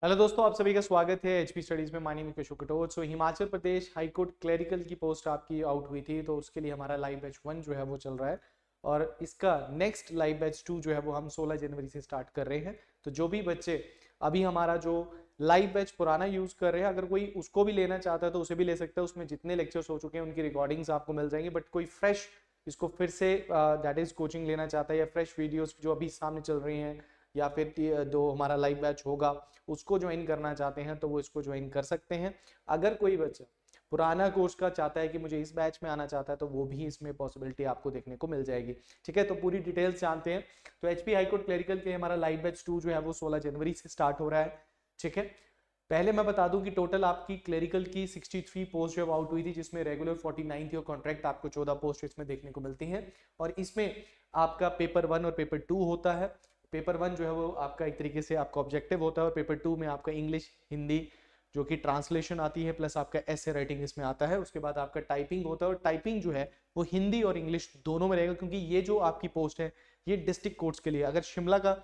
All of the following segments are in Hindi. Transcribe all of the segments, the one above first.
हेलो दोस्तों, आप सभी का स्वागत है एचपी स्टडीज में। My name is Keshav Katoch. So Himachal Pradesh high court clerical की पोस्ट आपकी आउट हुई थी, तो उसके लिए हमारा लाइव बैच 1 जो है वो चल रहा है और इसका नेक्स्ट लाइव बैच 2 जो है वो हम 16 जनवरी से स्टार्ट कर रहे हैं। तो जो भी बच्चे अभी हमारा जो लाइव बैच पुराना यूज कर रहे हैं, अगर कोई उसको भी लेना चाहता है तो उसे भी ले सकता है। उसमें जितने लेक्चर्स हो चुके हैं उनकी रिकॉर्डिंग्स आपको मिल जाएंगी। बट कोई फ्रेश इसको फिर से दैट इज कोचिंग लेना चाहता है या फ्रेश वीडियोस जो अभी सामने चल रही हैं या फिर जो हमारा लाइव बैच होगा उसको ज्वाइन करना चाहते हैं तो वो इसको ज्वाइन कर सकते हैं। अगर कोई बच्चा पुराना कोर्स का चाहता है कि मुझे इस बैच में आना चाहता है तो वो भी इसमें पॉसिबिलिटी आपको देखने को मिल जाएगी। ठीक है, तो पूरी डिटेल्स जानते हैं। तो एचपी हाईकोर्ट क्लरिकल के हमारा लाइव बैच 2 जो है वो 16 जनवरी से स्टार्ट हो रहा है। ठीक है, पहले मैं बता दूं कि टोटल आपकी क्लरिकल की 63 पोस्ट जो आउट हुई थी, जिसमें रेगुलर 49 थी और कॉन्ट्रैक्ट आपको 14 पोस्ट इसमें देखने को मिलती हैं। और इसमें आपका पेपर 1 और पेपर 2 होता है। पेपर 1 जो है वो आपका एक तरीके से आपका ऑब्जेक्टिव होता है और पेपर 2 में आपका इंग्लिश हिंदी जो कि ट्रांसलेशन आती है प्लस आपका एसे राइटिंग इसमें आता है। उसके बाद आपका टाइपिंग होता है और टाइपिंग जो है वो हिंदी और इंग्लिश दोनों में रहेगा, क्योंकि ये जो आपकी पोस्ट है ये डिस्ट्रिक्ट कोर्ट्स के लिए, अगर शिमला का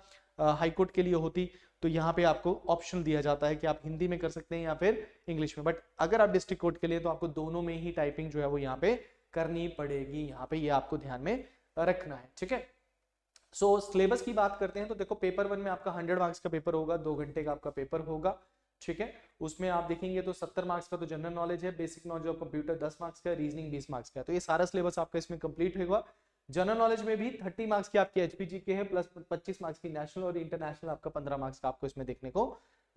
हाई कोर्ट के लिए होती तो यहाँ पे आपको ऑप्शन दिया जाता है कि आप हिंदी में कर सकते हैं या फिर इंग्लिश में। बट अगर आप डिस्ट्रिक्ट कोर्ट के लिए तो आपको दोनों में ही टाइपिंग जो है वो यहाँ पे करनी पड़ेगी। यहाँ पे ये आपको ध्यान में रखना है। ठीक है, सो सिलेबस की बात करते हैं तो देखो, पेपर 1 में आपका 100 मार्क्स का पेपर होगा, 2 घंटे का आपका पेपर होगा। ठीक है, उसमें आप देखेंगे तो 70 मार्क्स का तो जनरल नॉलेज है, basic knowledge of computer 10 marks का, रीजनिंग 20 मार्क्स का। तो ये सारा सिलेबस आपका इसमें कंप्लीट होगा। जनरल नॉलेज में भी 30 मार्क्स की आपकी एचपीजी के है प्लस 25 मार्क्स की नेशनल और इंटरनेशनल आपका 15 मार्क्स का आपको इसमें देखने को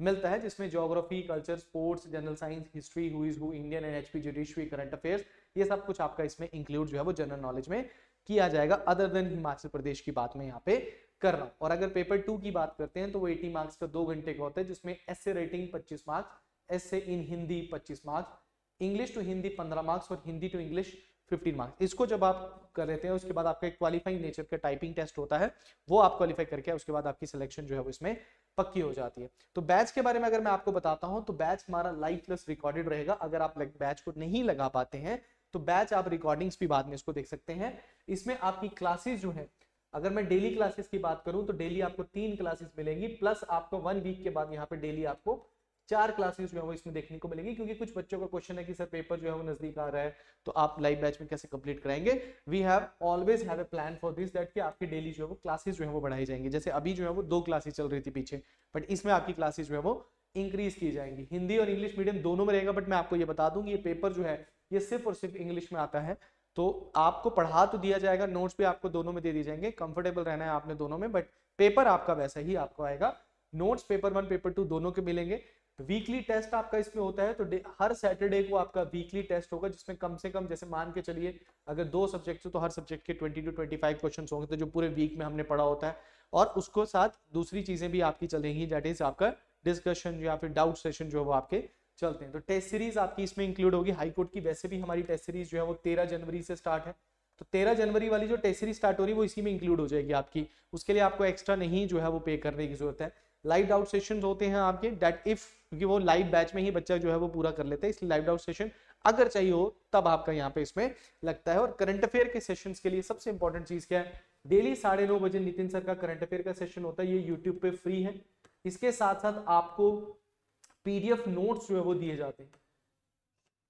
मिलता है, जिसमें geography, culture, sports, general science, history, who is who, Indian and HP judiciary, current affairs, ये सब कुछ आपका इसमें इंक्लूड जो है वो जनरल नॉलेज में किया जाएगा। अदर देन हिमाचल प्रदेश की बात में यहाँ पे कर रहा हूँ। और अगर पेपर 2 की बात करते हैं तो वो 80 मार्क्स का 2 घंटे का होता है, जिसमें essay writing 25 marks, essay in Hindi 25 marks, English to Hindi 15 marks और हिंदी टू इंग्लिश 15 मार्क्स। इसको जब आप कर लेते हैं उसके बाद आपका एक क्वालिफाइंग नेचर का टाइपिंग टेस्ट होता है, वो आप क्वालिफाई करके उसके बाद आपकी सिलेक्शन जो है वो इसमें पक्की हो जाती है। तो बैच के बारे में अगर मैं आपको बताता हूं तो बैच हमारा लाइव प्लस रिकॉर्डेड रहेगा। अगर आप बैच को नहीं लगा पाते हैं तो बैच आप रिकॉर्डिंग्स भी बाद में इसको देख सकते हैं। इसमें आपकी क्लासेस जो है, अगर मैं डेली क्लासेस की बात करूं तो डेली आपको 3 क्लासेस मिलेंगी प्लस आपको 1 वीक के बाद यहाँ पे डेली आपको 4 क्लासेस जो है वो इसमें देखने को मिलेगी। क्योंकि कुछ बच्चों का क्वेश्चन है कि सर पेपर जो है वो नजदीक आ रहा है तो आप लाइव बैच में कैसे कंप्लीट कराएंगे। We have always have a plan for this, that कि आपकी डेली जो है वो क्लासेस जो है वो बढ़ाई जाएंगी। जैसे अभी जो है वो 2 क्लासेस चल रही थी पीछे, बट इसमें आपकी क्लासेस जो है वो इंक्रीज की जाएंगी। हिंदी और इंग्लिश मीडियम दोनों में रहेगा, बट मैं आपको ये बता दूं कि ये पेपर जो है ये सिर्फ और सिर्फ इंग्लिश में आता है। तो आपको पढ़ा तो दिया जाएगा, नोट्स भी आपको दोनों में दे दिए जाएंगे, कंफर्टेबल रहना है आपने दोनों में, बट पेपर आपका वैसा ही आपको आएगा। नोट्स पेपर 1 पेपर 2 दोनों के मिलेंगे। वीकली टेस्ट आपका इसमें होता है, तो हर सैटरडे को आपका वीकली टेस्ट होगा, जिसमें कम से कम, जैसे मान के चलिए अगर 2 सब्जेक्ट हो तो हर सब्जेक्ट के 20 to 25 क्वेश्चन होंगे, तो जो पूरे वीक में हमने पढ़ा होता है। और उसको साथ दूसरी चीजें भी आपकी चलेंगी, दैट इज आपका डिस्कशन या फिर डाउट सेशन जो है वो आपके चलते हैं। तो टेस्ट सीरीज आपकी इसमें इंक्लूड होगी। हाईकोर्ट की वैसे भी हमारी टेस्ट सीरीज जो है वो 13 जनवरी से स्टार्ट है, तो 13 जनवरी वाली जो टेस्ट सीरीज स्टार्ट हो रही है वो इसी में इंक्लूड हो जाएगी आपकी। उसके लिए आपको एक्स्ट्रा नहीं जो है वो पे करने की जरूरत है। लाइव डाउट सेशन होते हैं आपके, दैट इफ, क्योंकि वो लाइव बैच में ही बच्चा जो है वो पूरा कर लेता है, इसलिए लाइव डाउट सेशन अगर चाहिए हो तब आपका यहाँ पे इसमें लगता है। और करंट अफेयर के सेशंस के लिए सबसे इंपॉर्टेंट चीज क्या है, डेली 9:30 बजे नितिन सर का करंट अफेयर का सेशन होता है, ये यूट्यूब पे फ्री है। इसके साथ साथ आपको पीडीएफ नोट्स जो है वो दिए जाते हैं।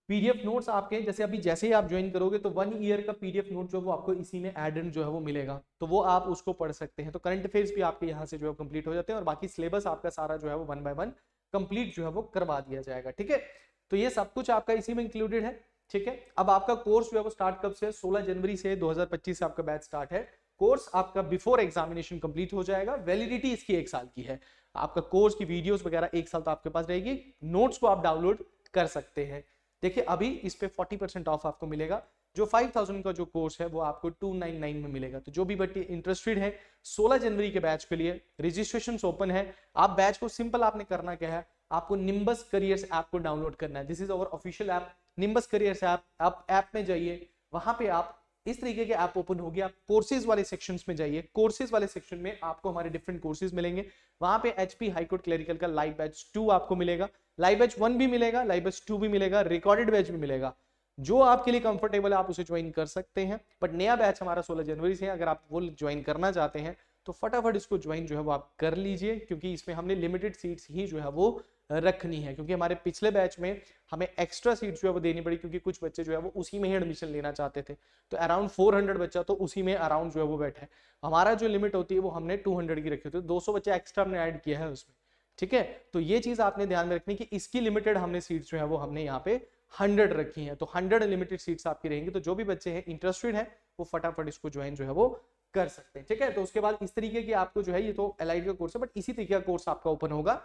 पीडीएफ नोट्स आपके जैसे ही आप ज्वाइन करोगे तो 1 ईयर का पीडीएफ नोट जो है वो आपको इसी में एड इन जो है वो मिलेगा, तो वो आप उसको पढ़ सकते हैं। तो करंट अफेयर्स भी आपके यहाँ से जो है कंप्लीट हो जाते हैं और बाकी सिलेबस आपका सारा जो है वो 1 by 1 कंप्लीट जो है वो करवा दिया जाएगा। ठीक है, तो ये सब कुछ आपका इसी में इंक्लूडेड है। ठीक है, अब आपका कोर्स जो है वो स्टार्ट कब से, 16 जनवरी से 2025 से आपका बैच स्टार्ट है। कोर्स आपका बिफोर एग्जामिनेशन कंप्लीट हो जाएगा। वैलिडिटी इसकी 1 साल की है। आपका कोर्स की वीडियोस वगैरह 1 साल तो आपके पास रहेगी। नोट्स को आप डाउनलोड कर सकते हैं। देखिए अभी इस पे 40% ऑफ आपको मिलेगा। जो 5000 का जो कोर्स है वो आपको 299 में मिलेगा। तो जो भी बच्चे इंटरेस्टेड है 16 जनवरी के बैच के लिए रजिस्ट्रेशन ओपन है। आप बैच को सिंपल आपने करना क्या है, आपको निम्बस करियर्स ऐप को डाउनलोड करना है। This is our official app nimbus careers app. आप ऐप में जाइए, वहां पे आप इस तरीके के ऐप ओपन होगी। आप कोर्सेज वाले सेक्शंस में जाइए, कोर्सेज वाले सेक्शन में आपको हमारे डिफरेंट कोर्सेज मिलेंगे। वहां पे एचपी हाईकोर्ट क्लरिकल का लाइव बैच 2 आपको मिलेगा, लाइव बैच 1 भी मिलेगा, लाइव बैच 2 भी मिलेगा, रिकॉर्डेड बैच भी मिलेगा। जो आपके लिए कंफर्टेबल है आप उसे ज्वाइन कर सकते हैं। बट नया बैच हमारा 16 जनवरी से है, अगर आप वो ज्वाइन करना चाहते हैं तो फटाफट इसको ज्वाइन जो है वो आप कर लीजिए, क्योंकि इसमें हमने लिमिटेड सीट्स ही जो है वो रखनी है, क्योंकि हमारे पिछले बैच में हमें एक्स्ट्रा सीट्स जो है वो देनी पड़ी, क्योंकि कुछ बच्चे जो है वो उसी में ही एडमिशन लेना चाहते थे। तो अराउंड 400 बच्चा तो उसी में अराउंड जो है वो बैठा है। हमारा जो लिमिट होती है वो हमने 200 की रखी होती है, 200 बच्चा एक्स्ट्रा हमने ऐड किया है उसमें, ठीक है। तो ये चीज आपने ध्यान में रखनी कि इसकी लिमिटेड हमने सीट्स जो है वो हमने यहाँ पे 100 रखी हैं, तो 100 लिमिटेड सीट्स आपकी रहेंगी। तो जो भी बच्चे हैं इंटरेस्टेड हैं वो फटाफट इसको ज्वाइन जो है वो कर सकते हैं, ठीक है। तो उसके बाद इस तरीके की आपको जो है, ये तो एलाइड का कोर्स है, बट इसी तरीके का कोर्स आपका ओपन होगा।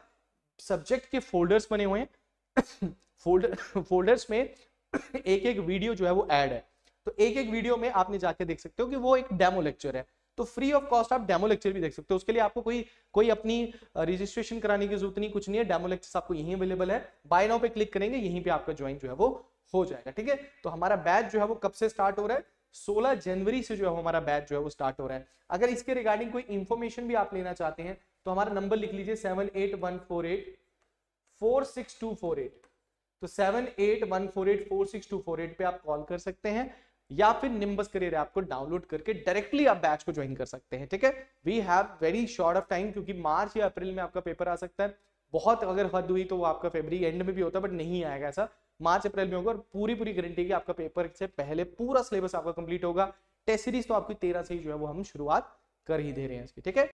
सब्जेक्ट के फोल्डर्स बने हुए हैं फोल्डर्स में एक एक वीडियो जो है वो ऐड है, तो एक एक वीडियो में आपने जाके देख सकते हो कि वो एक डेमो लेक्चर है, तो फ्री ऑफ कॉस्ट आप डेमो लेक्चर भी देख सकते हो। उसके लिए आपको कोई अपनी रजिस्ट्रेशन कराने की जरूरत नहीं, कुछ नहीं है। डेमो लेक्चर्स आपको यहीं अवेलेबल है, बाय नाउ पे क्लिक करेंगे, यहीं पे आपका ज्वाइन जो है वो हो जाएगा, ठीक है। तो हमारा बैच जो है वो कब से स्टार्ट हो रहा है, 16 जनवरी से जो है हमारा बैच जो है वो स्टार्ट हो रहा है। अगर इसके रिगार्डिंग कोई इंफॉर्मेशन भी आप लेना चाहते हैं तो हमारा नंबर लिख लीजिए 7814846248, तो 7814846248 पे आप कॉल कर सकते हैं, या फिर निम्बस करियर ऐप को डाउनलोड करके डायरेक्टली आप बैच को ज्वाइन कर सकते हैं, ठीक है। We have very short of time, क्योंकि मार्च या अप्रैल में आपका पेपर आ सकता है। बहुत अगर हद हुई तो वो आपका फरवरी एंड में भी होता है, बट नहीं आएगा ऐसा, मार्च अप्रैल में होगा। और पूरी गारंटी की आपका पेपर से पहले पूरा सिलेबस आपका कंप्लीट होगा। टेस्ट सीरीज तो आपकी 13 से ही जो है वो हम शुरुआत कर ही दे रहे हैं इसकी, ठीक है।